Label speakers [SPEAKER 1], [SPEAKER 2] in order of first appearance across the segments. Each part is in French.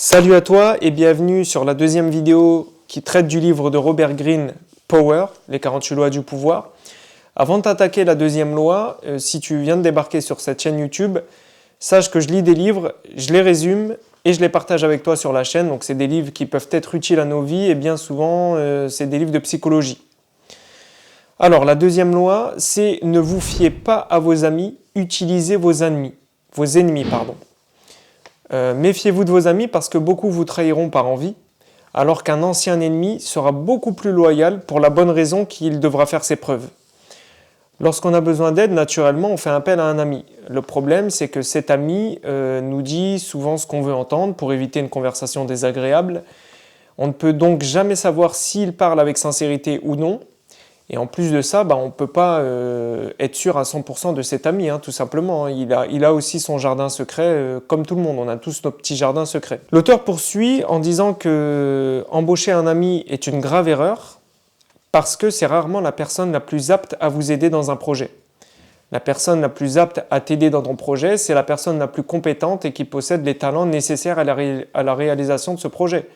[SPEAKER 1] Salut à toi et bienvenue sur la deuxième vidéo qui traite du livre de Robert Greene, Power, les 48 lois du pouvoir. Avant de t'attaquer la deuxième loi, si tu viens de débarquer sur cette chaîne YouTube, sache que je lis des livres, je les résume et je les partage avec toi sur la chaîne. Donc c'est des livres qui peuvent être utiles à nos vies et bien souvent c'est des livres de psychologie. Alors la deuxième loi, c'est ne vous fiez pas à vos amis, utilisez vos ennemis. Méfiez-vous de vos amis parce que beaucoup vous trahiront par envie, alors qu'un ancien ennemi sera beaucoup plus loyal pour la bonne raison qu'il devra faire ses preuves. Lorsqu'on a besoin d'aide, naturellement, on fait appel à un ami. Le problème, c'est que cet ami nous dit souvent ce qu'on veut entendre pour éviter une conversation désagréable. On ne peut donc jamais savoir s'il parle avec sincérité ou non. Et en plus de ça, on ne peut pas être sûr à 100% de cet ami, tout simplement. Il a aussi son jardin secret, comme tout le monde. On a tous nos petits jardins secrets. L'auteur poursuit en disant que embaucher un ami est une grave erreur parce que c'est rarement la personne la plus apte à vous aider dans un projet. La personne la plus apte à t'aider dans ton projet, c'est la personne la plus compétente et qui possède les talents nécessaires à la réalisation de ce projet.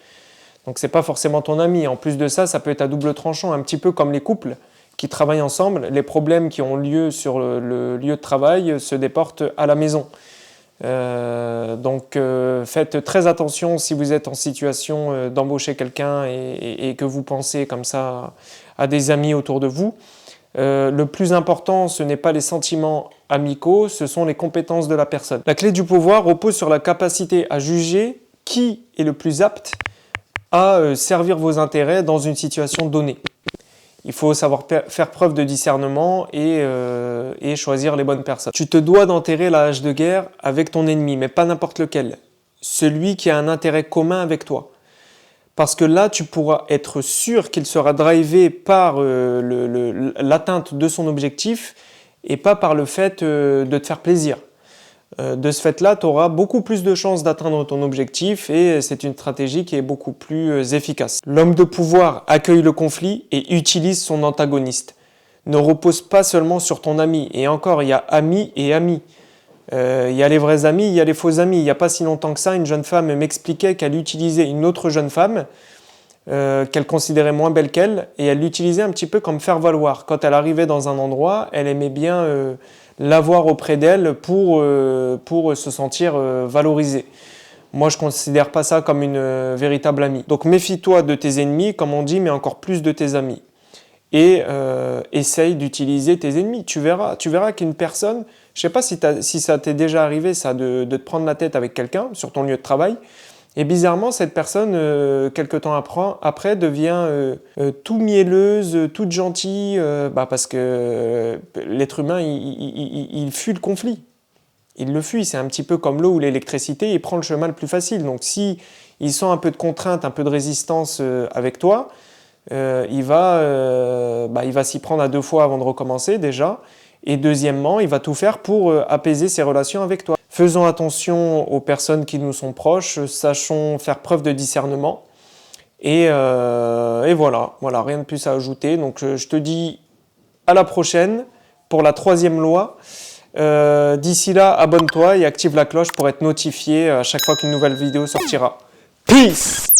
[SPEAKER 1] Donc c'est pas forcément ton ami. En plus de ça, ça peut être à double tranchant, un petit peu comme les couples qui travaillent ensemble. Les problèmes qui ont lieu sur le lieu de travail se déportent à la maison. Donc faites très attention si vous êtes en situation d'embaucher quelqu'un et que vous pensez comme ça à des amis autour de vous. Le plus important, ce n'est pas les sentiments amicaux, ce sont les compétences de la personne. La clé du pouvoir repose sur la capacité à juger qui est le plus apte à servir vos intérêts dans une situation donnée. Il faut savoir faire preuve de discernement et choisir les bonnes personnes. Tu te dois d'enterrer la hache de guerre avec ton ennemi, mais pas n'importe lequel. Celui qui a un intérêt commun avec toi. Parce que là, tu pourras être sûr qu'il sera drivé par l'atteinte de son objectif et pas par le fait de te faire plaisir. De ce fait-là, tu auras beaucoup plus de chances d'atteindre ton objectif et c'est une stratégie qui est beaucoup plus efficace. L'homme de pouvoir accueille le conflit et utilise son antagoniste. Ne repose pas seulement sur ton ami. Et encore, il y a amis et amis. Il y a les vrais amis, il y a les faux amis. Il n'y a pas si longtemps que ça, une jeune femme m'expliquait qu'elle utilisait une autre jeune femme qu'elle considérait moins belle qu'elle et elle l'utilisait un petit peu comme faire-valoir. Quand elle arrivait dans un endroit, elle aimait bien l'avoir auprès d'elle pour se sentir valorisée. Moi, je ne considère pas ça comme une véritable amie. Donc, méfie-toi de tes ennemis, comme on dit, mais encore plus de tes amis. Et essaye d'utiliser tes ennemis. Tu verras qu'une personne, je ne sais pas si ça t'est déjà arrivé, ça, de te prendre la tête avec quelqu'un sur ton lieu de travail. Et bizarrement, cette personne, quelque temps après, devient tout mielleuse, toute gentille, parce que l'être humain, il fuit le conflit. Il le fuit, c'est un petit peu comme l'eau ou l'électricité, il prend le chemin le plus facile. Donc si il sent un peu de contrainte, un peu de résistance avec toi, il va s'y prendre à 2 fois avant de recommencer déjà. Et deuxièmement, il va tout faire pour apaiser ses relations avec toi. Faisons attention aux personnes qui nous sont proches, sachons faire preuve de discernement. Et voilà, rien de plus à ajouter. Donc je te dis à la prochaine pour la 3e loi. D'ici là, abonne-toi et active la cloche pour être notifié à chaque fois qu'une nouvelle vidéo sortira. Peace!